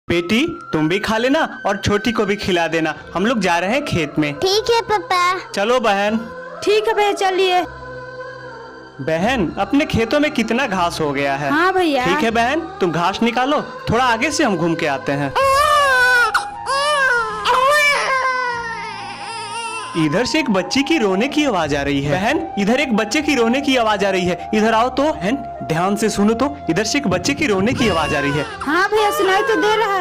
बेटी तुम भी खा लेना और छोटी को भी खिला देना, हम लोग जा रहे हैं खेत में। ठीक है पापा। चलो बहन। ठीक है भैया चलिए। बहन अपने खेतों में कितना घास हो गया है। हाँ भैया। ठीक है बहन, तुम घास निकालो, थोड़ा आगे से हम घूम के आते हैं। इधर से एक बच्ची की रोने की आवाज आ रही है। बहन इधर एक बच्चे की रोने की आवाज आ रही है, इधर आओ तो। बहन ध्यान से सुनो तो, इधर से एक बच्चे की रोने की आवाज आ रही है। हाँ भैया सुनाई तो दे रहा है।